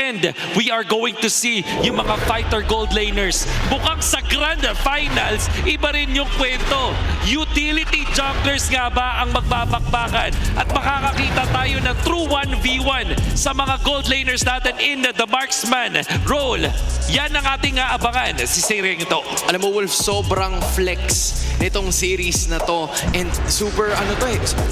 weekend, we are going to see yung mga fighter gold laners. Mukhang sa Grand Finals, iba rin yung kwento. Utility junglers nga ba ang magbabakbakan? At makakakita tayo ng true 1v1 sa mga gold laners natin in the marksman role. Yan ang ating aabangan. Si Sireng ito. Alam mo, Wolf, sobrang flex nitong series na to. And super,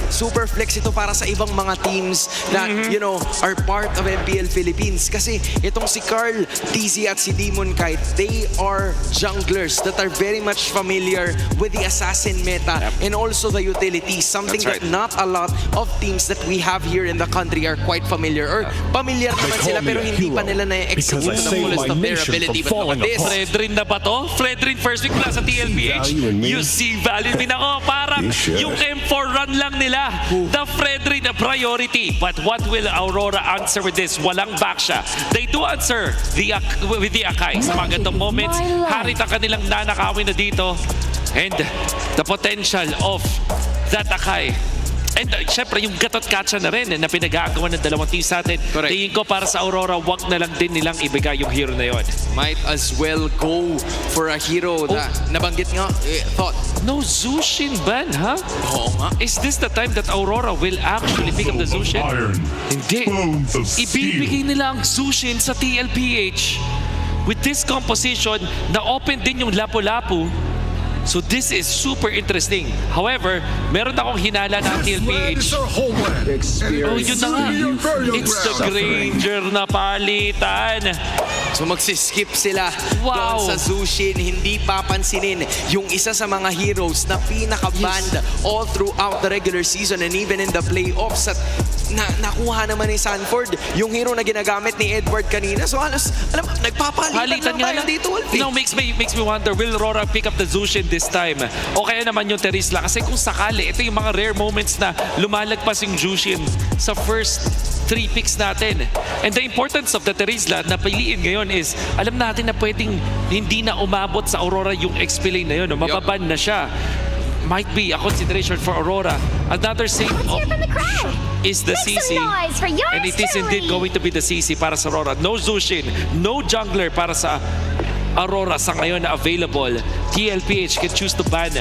super flex ito para sa ibang mga teams that, you know, are part of MPL Philippines. Kasi itong si Carl, TZ at si Demon Kite, they are junglers that are very much familiar with the assassin meta and also the utilities. Something that not a lot of teams that we have here in the country are quite familiar. Or familiar naman sila pero hindi pa nila na-execute the fullest of their ability. But look at this. Fredrin na ba to? Fredrin first week mula sa TLPH. You see value din ako. Parang yung M4 run lang nila. The Fredrin a priority. But what will Aurora answer with this? Walang back siya. They do answer with the Akai. Sa mga ganitong moments, harit ang kanilang nanakawin na dito. And the potential of that Akai. And syempre, yung gatot katsa na rin na pinag-aagawan ng dalawang teams natin. Tingin ko para sa Aurora, wag na lang din nilang ibigay yung hero na yon. Might as well go for a hero na nabanggit nga, thought. No Zushin ban, ha? Oo nga. Is this the time that Aurora will actually pick up the Zushin? Hindi. Ibibigay nila ang Zushin sa TLPH. With this composition, na-open din yung Lapu-Lapu. So this is super interesting. However, meron akong hinala ng TLPH. Oh, yun na nga. It's the Granger na palitan. So magsiskip sila doon sa Zushin, hindi papansinin yung isa sa mga heroes na pinaka-banned all throughout the regular season and even in the playoffs. At nakuha naman ni Sanford yung hero na ginagamit ni Edward kanina. So halos, alam mo, nagpapalitan lang tayo dito, Wolfie. No, makes me wonder, will Aurora pick up the Zushin this time? O kaya naman yung Terizla? Kasi kung sakali, ito yung mga rare moments na lumalagpas yung Zushin sa first 3 picks natin. And the importance of the Terizla na piliin ngayon is, alam natin na pwedeng hindi na umabot sa Aurora yung XP lane na yun. No? Mababan na siya. Might be a consideration for Aurora. Another save is the CC. And it is indeed going to be the CC para sa Aurora. No Zushin, no jungler para sa Aurora sa ngayon na available. TLPH can choose to ban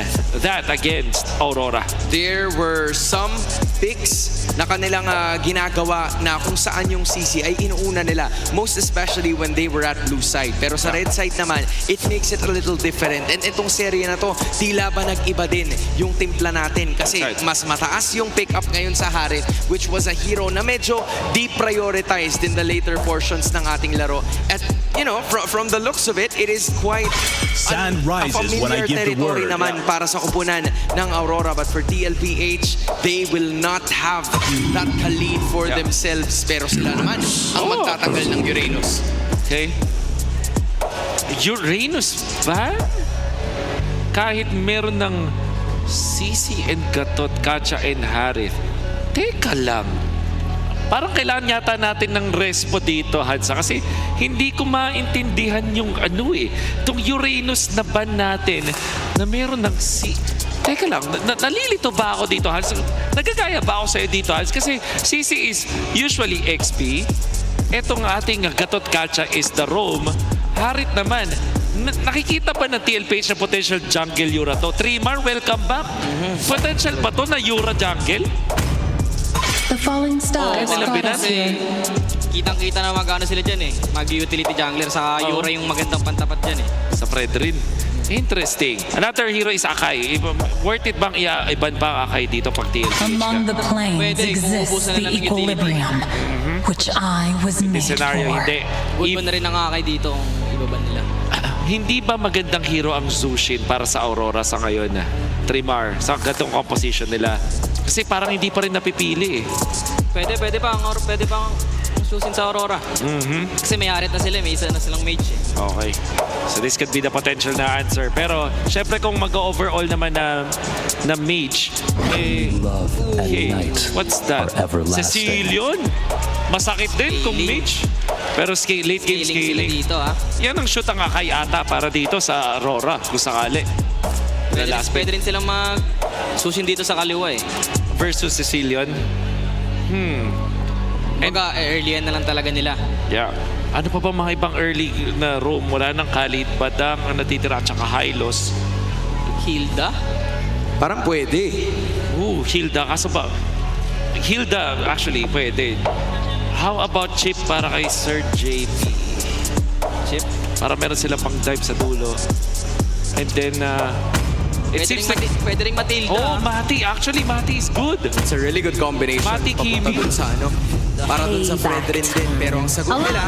that against Aurora. There were some picks na kanilang ginagawa na kung saan yung CC ay inuuna nila. Most especially when they were at blue side. Pero sa red side naman, it makes it a little different. And itong serye na to, tila ba nag-iba din yung timpla natin. Kasi mas mataas yung pick-up ngayon sa Harit, which was a hero na medyo deprioritized in the later portions ng ating laro. At, you know, from the looks of it, it is quite Sand rises when I give the word. Naman para sa kupunan ng Aurora. But for TLPH, they will not have that lead for themselves. Pero sila naman ang magtatanggal ng Uranus. Okay. Uranus ba? Kahit meron ng CC and Gatot, Katsa and Harith. Teka lang. Parang kailangan yata natin ng respo dito, Hansa. Kasi hindi ko maintindihan yung itong Uranus na ban natin na meron ng Teka lang, nalilito ba ako dito, Hans? Nagagaya ba ako sa'yo dito, Hans? Kasi CC is usually XP. Etong ating Gatot Katsa is the roam. Harit naman. Nakikita ba ng TLPH na potential jungle Yura to? Trimar, welcome back. Potential ba to na Yura jungle? The falling star is kasi kitang-kita na magano sila dyan mag-utility jungler sa Yura yung magandang pantapat dyan Sa Fredrin. Interesting. Another hero is Akai. Worth it bang iban pa ang Akai dito pag TLPH? Among the planes exists the equilibrium, which I was made scenario, for. hindi. Good ba na rin ang Akai dito kung ibaban nila? Hindi ba magandang hero ang Zushin para sa Aurora sa ngayon? Trimar, sa ganitong composition nila. Kasi parang hindi pa rin napipili Pwede pa ang susin sa Aurora. Kasi may Harit na sila, may isa na silang mage Okay. So this could be the potential na answer. Pero syempre kung mag-overall naman na mage, what's that? Cecilion? Masakit din kung mage. Pero late game scaling. Dito, Yan ang shoot ang Akai ata para dito sa Aurora kung sakali. Pwede rin silang mag-susin dito sa kaliwa Versus Cecilion. Baga, early na lang talaga nila. Yeah. Ano pa ba mga ibang early na roam? Wala nang Khalid, Badang ang natitira, tsaka Hylos. Hilda? Parang pwede. Hilda. Kaso ba? Hilda, actually, pwede. How about Chip para kay Sir JP? Chip? Para meron sila pang dive sa dulo. And then, it seems like... Pwede ring Matilda. Oh, Mati. Actually, Mati is good. It's a really good combination. Mati Papunta Kimi. dun sa para dun sa Fredrin din. Pero ang sagot nila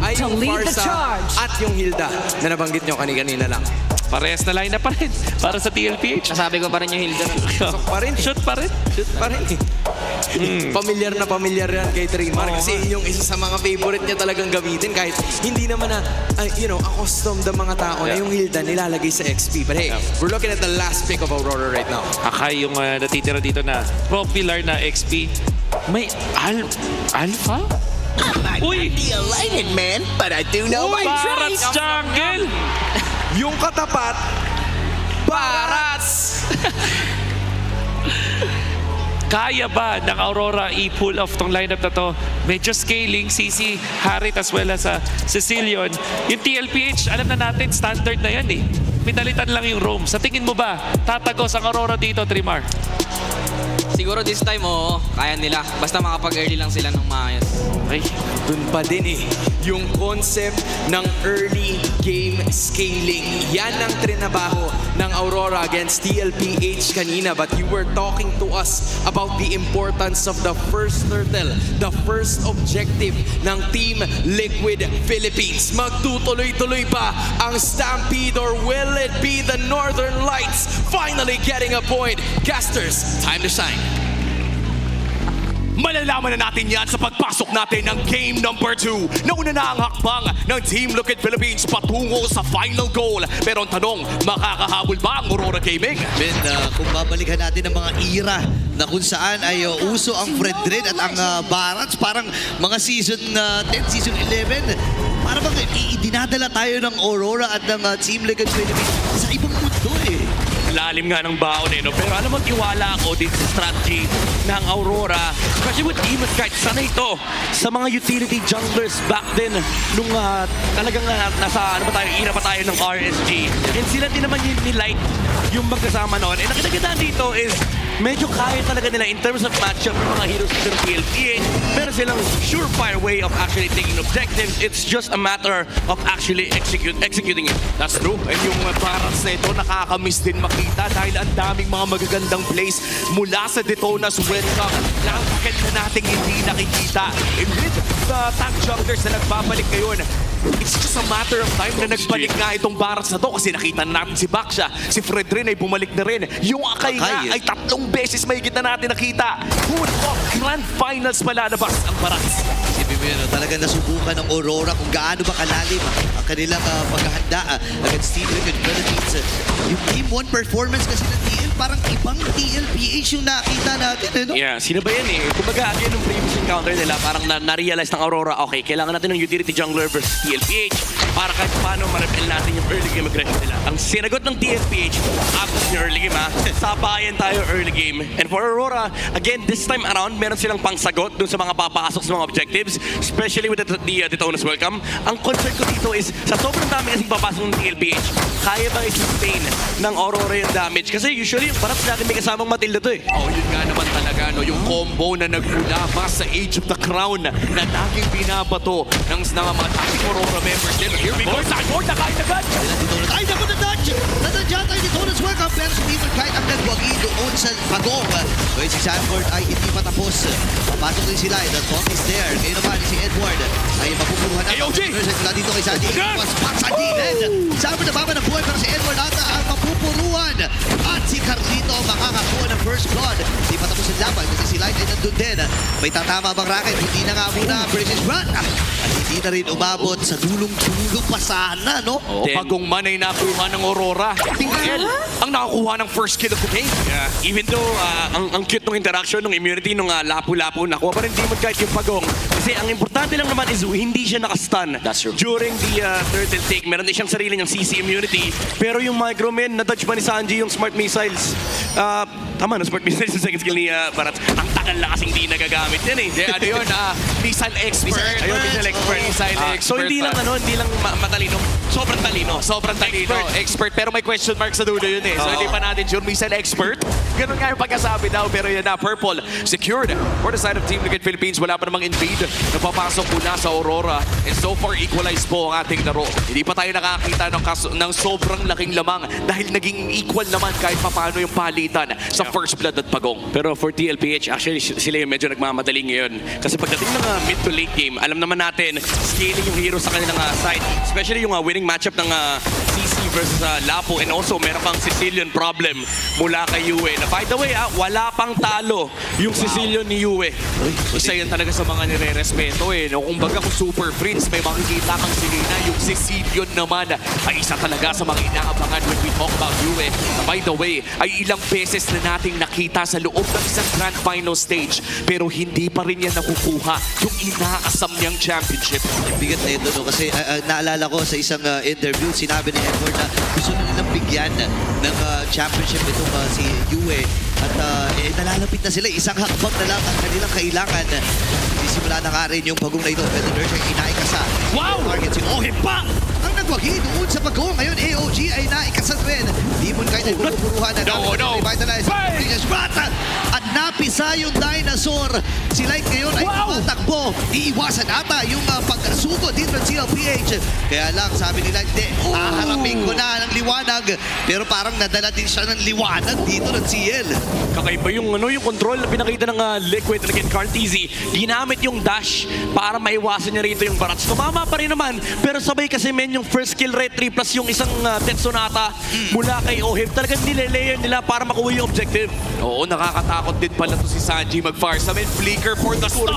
ay to yung lead the Farsa charge. at yung Hilda na nabanggit nyo kanina lang. Parehas na line na pa rin para sa TLPH. Nasabi ko pa rin yung Hilda. Pasok pa rin. Shoot pa rin. Shoot pa rin. Pamilyar na pamilyar yan kay Trimar kasi yung isa sa mga favorite niya talagang gamitin kahit hindi naman na, accustomed ang mga tao na yung Hilda nilalagay sa XP. But hey, we're looking at the last pick of Aurora right now. Akai yung natitira dito na popular na XP. May Alpha? Uy! Be a lighted man, but I do know my Barats tricks. Jungle! Yung katapat, Barats! Kaya ba ng Aurora i-pull off tong lineup na to? Medyo scaling, CC, Harit as well as Cecilion. Yung TLPH, alam na natin, standard na yan eh. Pinalitan lang yung roam. Sa tingin mo ba, tatagos ang Aurora dito, Trimar? Siguro this time, oo. Kaya nila. Basta makapag-early lang sila ng maayos. Ay, Dun pa din yung concept ng early game scaling. Yan ang trinabaho ng Aurora against TLPH kanina. But you were talking to us about the importance of the first turtle, the first objective ng Team Liquid Philippines. Magtutuloy-tuloy ba ang Stampede or will it be the Northern Lights finally getting a point? Casters, time to shine. Malalaman na natin yan sa pagpasok natin ng game number 2. Nauna na ang hakbang ng Team Liquid Philippines patungo sa final goal. Pero ang tanong, makakahabol ba ang Aurora Gaming? Ben, kung babalikan natin ang mga era na kung saan ay uso ang Fredrin at ang Barats, parang mga season 10, season 11, para bang dinadala tayo ng Aurora at ng Team Liquid Philippines sa ibang mundo eh. Lalim nga ng baon no? Pero alam mo, tiwala ako dito sa strategy ng Aurora. Kasi with Demon Kite, sana ito sa mga utility junglers back then nung talagang nasa era pa tayo ng RSG. And sila din naman yung nilight yung magkasama noon. And nakikita dito is medyo kaya talaga nila in terms of matchup ng mga heroes dito ng PLPH. Meron silang surefire way of actually taking objectives. It's just a matter of actually executing it. That's true. And yung Barats na ito, nakakamiss din makita dahil ang daming mga magagandang plays mula sa Detona's welcome na ang pakil na nating hindi nakikita. And with the tank junglers na nagbabalik ngayon, it's just a matter of time na nagbalik nga itong Barats na to kasi nakita na natin si Baksha, si Fredrin ay bumalik na rin. Yung Akai nga ay 3 beses mahigit na natin nakita. Who would thought Grand Finals malalabas ang Barats? Isipin mo yun, talagang nasubukan ng Aurora kung gaano ba kalalim ang kanilang paghahanda against Team Liquid Philippines. Yung Team 1 performance kasi ng TL, parang ibang TLPH yung nakita natin. Eh, no? Yeah, sino ba yan eh? Kumbaga, again, yung previous encounter nila, parang na-realize ng Aurora, okay, kailangan natin ng utility jungler versus TLPH para kahit paano ma-repel natin yung early game aggression nila. Ang sinagot ng TLPH, abot yung early game ha, sabayan tayo early game. And for Aurora, again, this time around, meron silang pangsagot dun sa mga papasok sa mga objectives, especially with the Detona's welcome. Ang concern ko dito is, sa sobrang dami kasing papasok ng TLPH, kaya ba i-sustain ng Aurora yung damage? Kasi usually, yung Barats natin may kasamang Matilda to eh. Oh, yun nga naman talaga, no? Yung combo na nagmula pa sa Age of the Crown na laging binabato ng mga ating Aurora members din. Here we go, sideboard na kain agad! Ay, naku na dodge! Nadadya tayo ni Detona's welcome pero si Demon Kite ang nagwagi doon sa pagong. Ngayon si Sanford ay hindi pa tapos. Papasok din sila. The thought is there. Ngayon naman si Edward ay mapupuruhan na. AOG! Mula dito kay Sandy. Mas back sa gilid. Sanford nababa ng buhay pero si Edward ata ang mapupuruhan. At si Carlito makakakuha ng first blood. Hindi pa tapos ang laban kasi si Light ay nandun din. May tatama bang racket? Hindi na nga muna British Run. At hindi na rin umabot sa dulong-dulo pa sana, no? Oh, pagong man ay nakuha ng Aurora. Tingel ang nakakuha ng first kill of the game. Yeah, even though ang cute ng interaction ng immunity ng lapu-lapu, nakuha pa rin Demon Kite yung pagong. Kasi ang importante lang naman is hindi siya nakastun. That's true. During the turtle take, meron din siyang sarili niyang CC immunity. Pero yung Microman, na-dodge pa ni Sanji yung smart missiles. Tama no, smart missiles yung second skill ni Barats. Ang matagal na kasing di nagagamit yan eh. Hindi, ano yun, missile expert. Ayun, missile expert. Missile So expert. hindi lang hindi lang matalino, sobrang talino. Sobrang talino. Expert. Pero may question mark sa dulo yun eh. So hindi pa natin sure. Missile expert. Ganun nga yung pagkasabi daw. Pero yan na, Purple secured for the side of Team Liquid Philippines. Wala pa namang invade. Napapasok muna sa Aurora. And so far, equalized po ang ating laro. Hindi pa tayo nakakita ng sobrang laking lamang dahil naging equal naman kahit papano yung palitan sa First Blood at Pagong. Pero for TLPH, actually sila yung medyo nagmamadali ngayon. Kasi pagdating ng mid to late game, alam naman natin, scaling yung hero sa kanilang side. Especially yung winning matchup ng CC versus Lapo. And also, meron pang Sicilian problem mula kay Yue. Na by the way, wala pang talo yung Sicilian ni Yue. Isa yan talaga sa mga nire-respeto eh. No? Kung baga kung Super Prince, may makikita kang Selena. Yung Sicilian naman ay isa talaga sa mga inaabangan when we talk about Yue. Na by the way, ay ilang beses na nating nakita sa loob ng isang Grand Final stage. Pero hindi pa rin yan nakukuha yung inaasam niyang championship. Bigat na ito, no? Kasi naalala ko sa isang interview, sinabi ni Edward na gusto na nilang bigyan ng championship itong si Yue. At nalalapit na sila, isang hakbang na lang ang kanilang kailangan. Sisimula na nga rin yung Pagong na ito. Pero Nurse ay inaikasa. Wow! Target si Ohim pa! Ang nagwagi doon sa Pagong. Ngayon, AOG ay naikasat rin. Demon Knight ay pupuruhan na revitalize. At napisa yung dinosaur. Si Light ngayon ay tumatakbo. Iiwasan ata yung pagkasuko dito ng CLPH. Kaya lang, sabi nila, hindi, haharapin ko na ng liwanag. Pero parang nadala din siya ng liwanag dito ng CL. Kakaiba yung yung control na pinakita ng Liquid and again Carteezy. Ginamit yung dash para maiwasan niya rito yung barats. Tumama pa rin naman, pero sabay kasi yung first kill rate 3 plus yung isang Death Sonata mula kay Ohim. Talagang nilelayer nila para makuha yung objective. Oo, nakakatakot din pala to si Sanji mag-fire sa main flicker for the stun.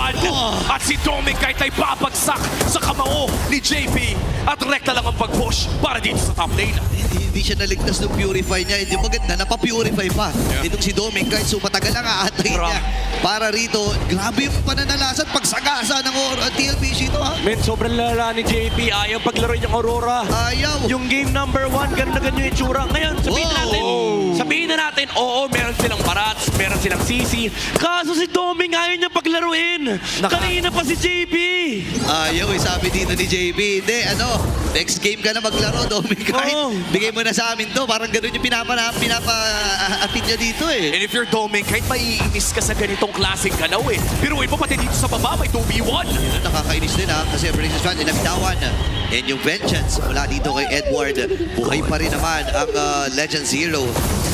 At si Dominic kahit ay babagsak sa kamao ni JP. At rekta lang ang pag-push para dito sa top lane. Hindi siya naligtas ng purify niya. Hindi maganda, napapurify pa. Itong si Doming, kahit so matagal ang aatay niya. Para rito, grabe yung pananalasan, pagsagasa ng TLPC ito ha. Men, sobrang lala ni JP. Ayaw paglaruin yung Aurora. Ayaw. Yung game number 1, ganun na ganun yung itsura. Ngayon, sabihin na natin, oo, meron silang Barats, meron silang CC. Kaso si Doming ayaw niya paglaruin. Kanina pa si JP. Ayaw sabi dito ni JP. Hindi, next game ka na maglaro, Doming. Kahit bigay mo na sa amin to. Parang ganun yung pinapa-atin niya dito eh. And if you're Doming, kahit maiinis ka sa ganitong klaseng galaw eh. Pero iba pati dito sa baba, may 2v1. Nakakainis din ha, kasi Princess Fan, nilabitawan. And yung vengeance mula dito kay Edward. Buhay pa rin naman ang Legend Zero.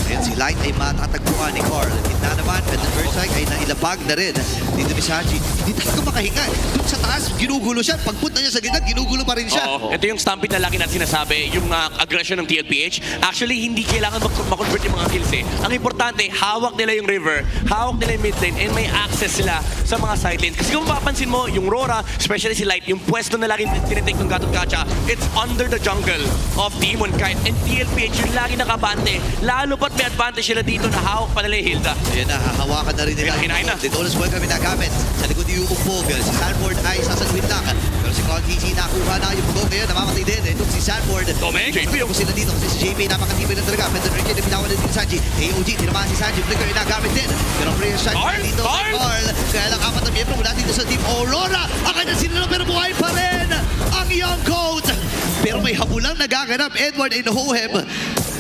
And si Light ay matatagpuan ni Carl. Gitna naman, at the first strike ay nailabag na rin dito ni Sanji. Hindi talaga makahinga. Doon sa taas, ginugulo siya. Pagpunta niya sa gitna, ginugulo pa rin siya. Ito yung stampede na lagi natin sinasabi, yung aggression ng TLPH. Actually, hindi kailangan makonvert yung mga kills eh. Ang importante, hawak nila yung river, hawak nila yung mid lane, and may access sila sa mga side lane. Kasi kung mapapansin mo, yung Rora, especially si Light, yung pwesto na laging tinitake ng Gatot Kacha, it's under the jungle of Demon Knight. And TLPH yung lagi nakabante. Lalo pat may advantage sila dito na hawak pa nila yung Hilda. Ayan na, hahawakan na rin nila. Hinahin na. Dito ulit welcome nagamit. Sa likod ni Upog. Si Sanford ay sasaluhin lang. Pero si Contizi nakuha na yung pugong ngayon. Namamatay din. Ito si Sanford. Domeng, JP. Ako sila dito kasi si JP napakatibay na talaga. Pero Ricky na binawan din si Sanji. AOG, tinamaan si Sanji. Flicker yung nagamit din. Pero prayer shot dito kay Carl. Kaya lang apat na miyembro mula dito sa Team Aurora. Ang kanya sinunod pero buhay pa rin ang Young Goat. Pero may habulang nagaganap. Edward and Hohem.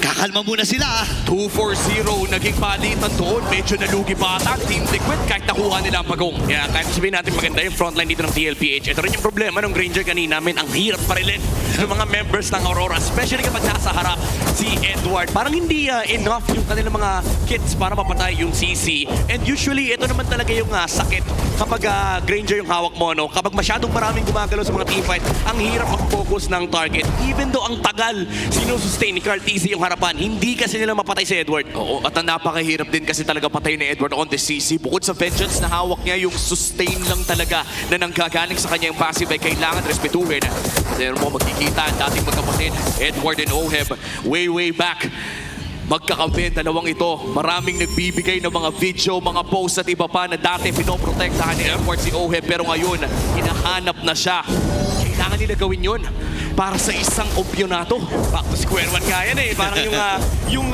Kakalma muna sila. 2-4-0 naging palitan doon. Medyo nalugi pa ata ang Team Liquid kahit nakuha nila ang Pagong. Yeah, kahit sabihin natin maganda yung frontline dito ng TLPH. Ito rin yung problema ng Granger kanina, ang hirap pa rin ng mga members ng Aurora, especially kapag nasa harap si Edward. Parang hindi enough yung kanilang mga kits para mapatay yung CC. And usually, ito naman talaga yung sakit kapag Granger yung hawak mo. No? Kapag masyadong maraming gumagalaw sa mga teamfight, ang hirap mag-focus ng target. Even though ang tagal sinusustain ni Carteezy yung harapan, hindi kasi nila mapatay si Edward. Oo, at ang napakahirap din kasi talaga patay ni Edward on the CC. Bukod sa vengeance na hawak niya, yung sustain lang talaga na nanggagaling sa kanya yung passive ay kailangan respetuhin. Pero mo magkikita ang dating magkapatid, Edward and Oheb, way back. Magkakampi, dalawang ito. Maraming nagbibigay ng mga video, mga posts at iba pa na dati pinoprotektahan ni Edward si Oheb. Pero ngayon, hinahanap na siya. Kailangan nila gawin yun. para sa isang ompyonato. Back to square one nga yan eh. Parang yung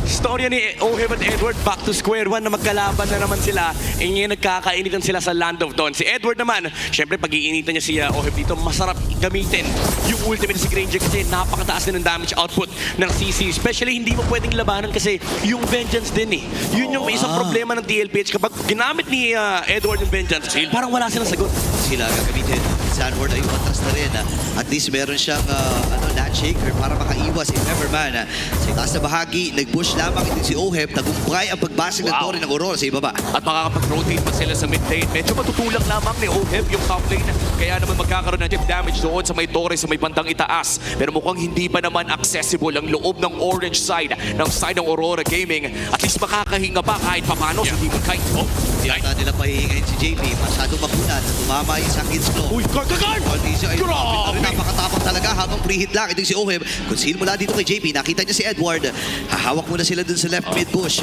storya ni Oheb at Edward, back to square one na magkalaban na naman sila. Eh ngayon nagkakainitan sila sa Land of Dawn. Si Edward naman, syempre pag iinitan niya si Oheb dito, masarap gamitin yung ultimate si Granger kasi napakataas din ng damage output ng CC. Especially hindi mo pwedeng labanan kasi yung Vengeance din eh. Yun yung isang problema ng TLPH. Kapag ginamit ni Edward yung Vengeance, parang wala silang sagot. Sila gagamitin. Sanford ay umatras na rin. At least meron siyang landshaker para makaiwas if ever man. Sa itaas na bahagi, nag-push lamang ito si Oheb. Tagumpay ang pagbasag ng Torre ng Aurora sa ibaba. At makakapag-rotate pa sila sa mid lane. Medyo matutulak lamang ni Oheb yung top lane. Kaya naman magkakaroon ng chip damage doon sa may Torre sa may bandang itaas. Pero mukhang hindi pa naman accessible ang loob ng orange side ng Aurora Gaming. At least makakahinga pa kahit papano sa Demon Kite. Hindi ata nila pahihingayin si JP. Masyadong makunat. Tumama yung isang hits flow. Uy, guard! Ortiz ay Grabe! napakatapang talaga habang pre-hit lang. Ito si Oheb. Conceal mula dito kay JP. Nakita niya si Edward. Hahawak muna sila dun sa left mid bush.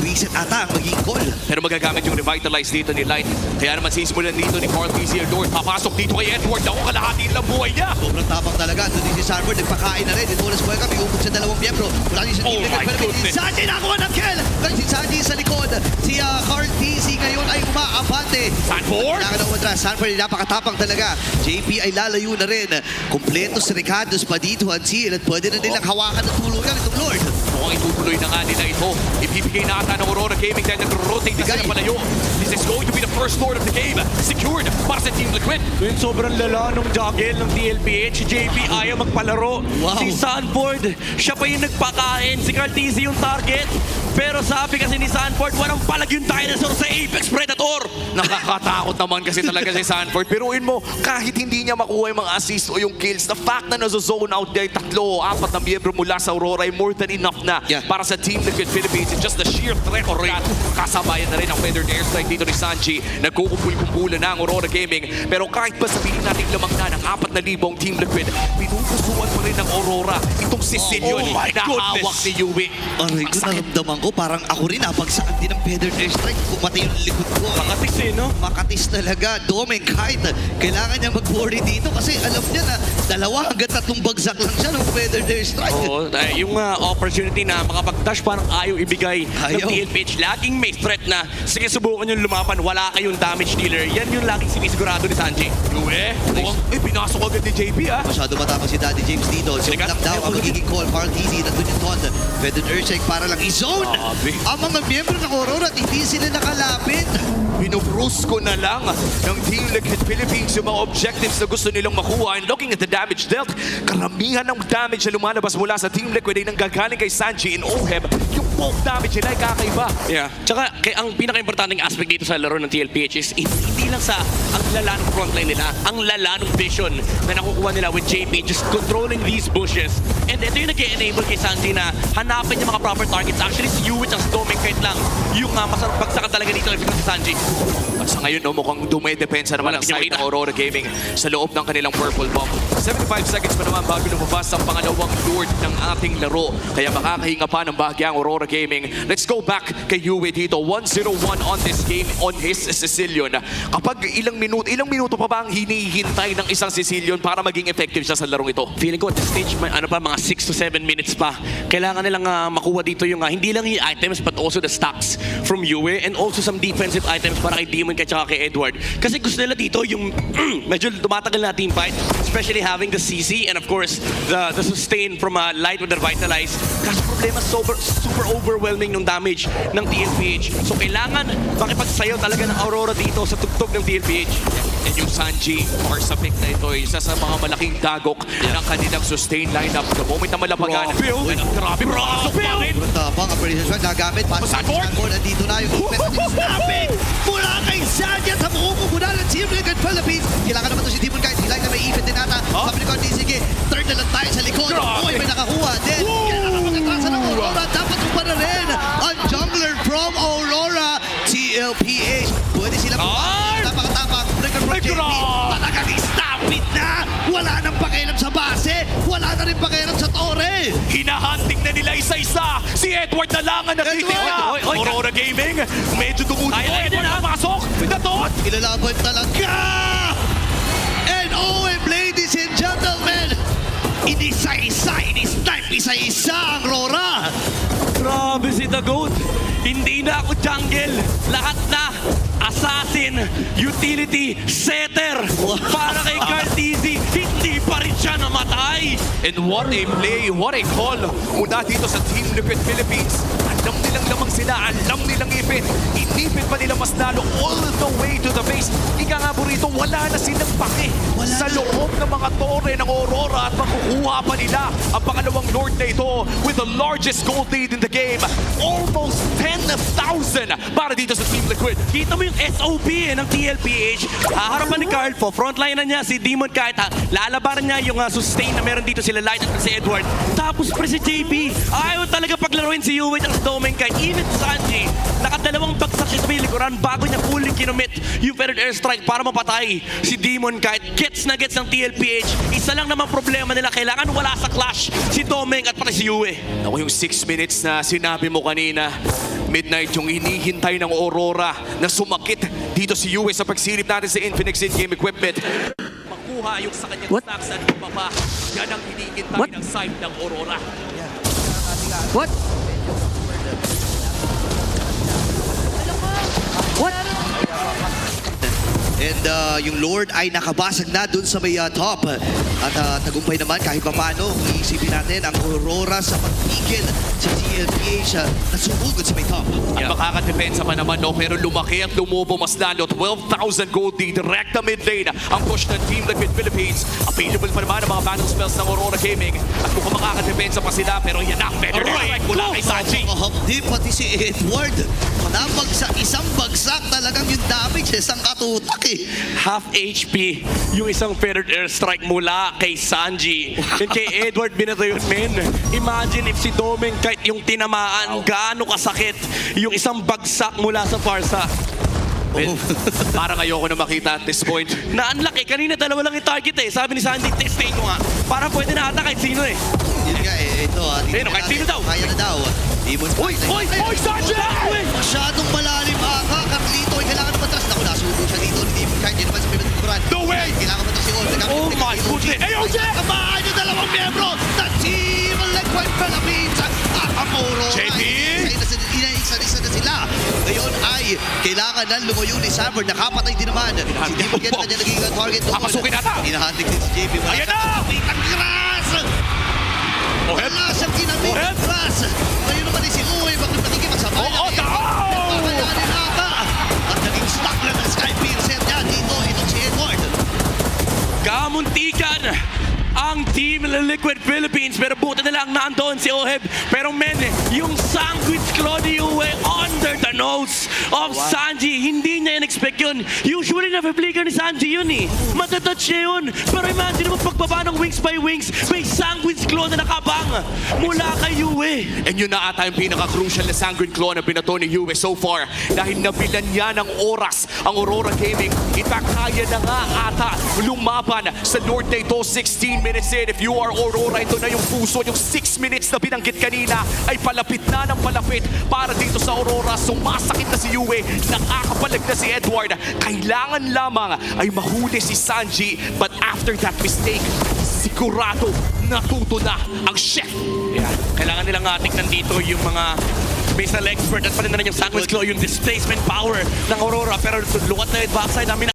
Reset ata ang maging call. Pero magagamit yung revitalize dito ni Light. Kaya naman sisimulan dito ni Carl Theodore. Papasok dito kay Edward. Ako kalahati lang buhay niya. Sobrang tapang talaga. Doon din si Sanford. Nagpakain na rin. Ito ulas welcome. Iubog sa dalawang miyembro. Mula din sa Oh team. my goodness. Sanji nakuha ng kill. Pero si Sanji sa likod. Si Carl TC ngayon ay umaabante. Sanford? Kailangan ng umatras. Sanford ay napakatapang talaga. JP ay lalayo na rin. Kompleto si Ricardos pa dito. Unseal. At pwede na nilang hawakan ng tulugan itong Lord. Mukhang itutuloy na nga nila ito. Ibibigay na ata ng Aurora Gaming dahil nag-rotate na sila palayo. This is going to be the first Lord of the game. Secured para sa Team Liquid. Yung sobrang lala nung juggle ng TLPH. Si JP ayaw magpalaro. Wow. Si Sanford, siya pa yung nagpakain. Si Carl TZ yung target. Pero sabi kasi ni Sanford, walang palag yung dinosaur sa Apex Predator. Nakakatakot naman kasi talaga si Sanford. Piruin mo, kahit hindi niya makuha yung mga assist o yung kills, the fact na nazo-zone out niya yung 3 o 4 na miyembro mula sa Aurora ay more than enough na para sa Team Liquid Philippines. It's just the sheer threat of that. Kasabayan na rin ang feathered airstrike dito ni Sanji. Nagkukumpul-kumpulan na ang Aurora Gaming. Pero kahit ba sabihin natin lamang na ng 4,000 ang Team Liquid, pinupusuan pa rin ng Aurora itong Sicilian Oh my na hawak goodness. ni Yui. Aray ko, naramdaman ko. Parang ako rin. Napagsakan din ng feathered airstrike. Kumatay yung likod ko. Makatis eh, no? Makatis talaga. Domeng kahit kailangan niya mag-worry dito kasi alam niya na 2 hanggang 3 bagsak lang siya ng feathered airstrike. Oo, yung opportunity na makapag-dash parang ayaw ibigay Ayaw. ng TLPH. Laging may threat na, sige subukan yung lumapan, wala kayong damage dealer. Yan yung laging sinisigurado ni Sanji. Yui, mukhang pinasok agad ni JP ah. Masyado matapang si Daddy James dito. So Teka, lockdown ang magiging call. Carl TZ nandun yung Ton. Feathered airstrike para lang i-zone Grabe. ang mga miyembro ng Aurora at hindi sila nakalapit. Binubrus ko na lang ng Team Liquid Philippines yung mga objectives na gusto nilang makuha. And looking at the damage dealt, karamihan ng damage na lumalabas mula sa Team Liquid ay nanggagaling kay Sanji and Oheb. Yung poke damage nila ay kakaiba. Yeah. Tsaka, ang pinaka-importanting aspect dito sa laro ng TLPH is hindi lang sa ang lala ng frontline nila, ang lala ng vision na nakukuha nila with JP, just controlling these bushes. And ito yung nag-enable kay Sanji na hanapin yung mga proper targets. Actually, si Yuwich ang Doming kahit lang yung masarap bagsakan talaga dito si Sanji. At sa ngayon, no, mukhang dumedepensa naman ang Wala, side hindi ng Aurora Gaming sa loob ng kanilang purple bomb. 75 seconds pa naman bago lumabas ang pangalawang Lord ng ating laro. Kaya makakahinga pa ng bahagya ang Aurora Gaming. Let's go back kay Yui dito. 1-0-1 on this game on his Sicilian. Kapag ilang minuto pa ba ang hinihintay ng isang Sicilian para maging effective siya sa larong ito? Feeling ko at this stage, mga 6 to 7 minutes pa. Kailangan nilang makuha dito yung hindi lang yung items but also the stacks from Yue and also some defensive items para kay Demon kay tsaka kay Edward. Kasi gusto nila dito yung medyo tumatagal na team fight, especially having the CC and of course the sustain from Light with the Revitalize. Kasi problema super overwhelming ng damage ng TLPH. So kailangan makipagsayaw talaga ng Aurora dito sa tugtog ng TLPH. And yung Sanji or sa pick na ito ay isa sa mga malaking dagok ng kanilang sustain lineup. The moment na malapagan. Grabe, pasok pa rin. Sobrang tapang. Operation Swag gagamit. Sanford! Nandito na yung impet at yung snapping mula kay Sanji sa mukukuna ng Team Liquid Philippines. Kailangan naman ito si Demon Kite. Sila na may event din ata. Sabi ni Carl sige, third na lang tayo sa likod. Grabe. Uy, may nakakuha. Then, kailangan magkatrasa ng Aurora. Dapat pa na rin ang jungler from Aurora. TLPH. Pwede sila napakatapang. Breaker from JP. Talagang stop-it na. Wala nang pakialam sa base. Wala na rin pakialam sa Torre. Hinahunting na nila isa-isa. Si Edward na lang ang nakitira. Oy, Aurora Gaming, medyo tumutuloy. Edward nakapasok. Natot. Ilalaban talaga! And OM, ladies and gentlemen, sa isa ang Aurora. Grabe si The Goat. Hindi na ako jungle. Lahat na. Assassin, utility, setter. Para kay Cartesi, hindi pa rin siya namatay. And what a play, what a call mula dito sa Team Liquid Philippines. Alam nilang lamang sila, alam nilang ipit. Inipit pa nila mas lalo all the way to the base. Ika nga po rito, wala na silang pake. Sa loob ng mga tore ng Aurora at makukuha pa nila ang pangalawang Lord na ito with the largest gold lead in the game. Almost 10,000 para dito sa Team Liquid. Kita mo yung SOP ng TLPH. Haharapan ni Carl po. Frontline na niya si Demon kahit lalabaran niya yung sustain na meron dito sila Light at si Edward. Tapos pa si JP. Ayaw talaga paglaruin si Yue at si Domen kahit even Sanji. Nakadalawang bagsak siya sa may likuran bago niya fully kinomit yung Feathered Airstrike para mapatay si Demon kahit gets na gets ng TLPH. Isa lang naman problema nila. Kailangan wala sa clash si Domen at pati si Yue. Ako yung 6 minutes na sinabi mo kanina. Midnight yung hinihintay ng Aurora na sumakit dito si Yue sa pagsilip natin sa Infinix in-game equipment. Makuha yung sa kanyang stacks at bumaba. Yan ang hinihintay ng side ng Aurora. What? And yung Lord ay nakabasag na dun sa may top. At tagumpay naman kahit papano, kung iisipin natin ang Aurora sa pagpigil sa TLPH na sumugod sa may top. At makakadepensa pa naman, no? Pero lumaki at lumubo mas lalo. 12,000 gold lead, direct na mid lane. Ang push ng Team Liquid Philippines. Available pa naman ang mga battle spells ng Aurora Gaming. At mukhang makakadepensa pa sila. Pero yan na, better strike mula kay Sanji. Di pati si Edward. Nabagsak, isang bagsak talagang yung damage. Isang katutak eh. Half HP yung isang Feathered Airstrike mula kay Sanji. And kay Edward binato yun, men. Imagine if si Domen kahit yung tinamaan, gaano kasakit yung isang bagsak mula sa Farsa. Well, parang ayoko na makita at this point. Na-unlock eh. Kanina dalawa lang yung target eh. Sabi ni Sanji, testing ko nga. Para pwede na ata kahit sino eh. Yun nga eh, ito Ayun, kahit sino daw. Kaya na daw. Demon Oy, Sanji! Masyadong malalim aka. Carlito ay kailangan matras. Naku, nasubo siya dito. Hindi mo kahit hindi naman sa pinagkukuran. No way! Kailangan matras si Old. Oh my goodness. AOJ! Kabahan yung dalawang miyembro na Team Liquid Philippines. At ang Aurora. JP! Inaisa na sila. Ngayon ay kailangan na lumayo ni Sanford. Nakapatay din naman. Si Demon Ken kanya naging target. Papasukin ata! Hinahantik din si JP. Ayan na! Ang grass! Wala siyang ginamit ng grass. Ngayon naman si Uwe. Bakit nakikipagsabay? Pakayanin ata. At naging stuck lang ng Sky Piercer niya. Dito, itong si Edward. Kamuntikan ang Team Liquid Philippines pero buta na lang nandoon si Oheb. Pero men, yung Sandwich Claw ni Yue under the nose of Sanji, hindi niya in-expect yun. Usually na-replica ni Sanji yun eh. Matatouch niya yun. Pero imagine mo pagbaba ng wings by wings, may Sandwich Claw na nakabang mula kay Yue. And yun na ata yung pinaka-crucial na Sanguine Claw na binato ni Yue so far. Dahil nabilan niya ng oras ang Aurora Gaming. In fact, kaya na nga ata lumaban sa Lord na ito 16 minutes in. If you are Aurora, ito na yung puso. Yung 6 minutes na binanggit kanina ay palapit na ng palapit para dito sa Aurora. Sumasakit na si Yue. Nakakapalag na si Edward. Kailangan lamang ay mahuli si Sanji. But after that mistake, sigurado natuto na ang chef. Yeah. Kailangan nilang tignan dito yung mga missile expert at pati na rin yung Sandwich Claw, yung displacement power ng Aurora. Pero lukat na yung backside namin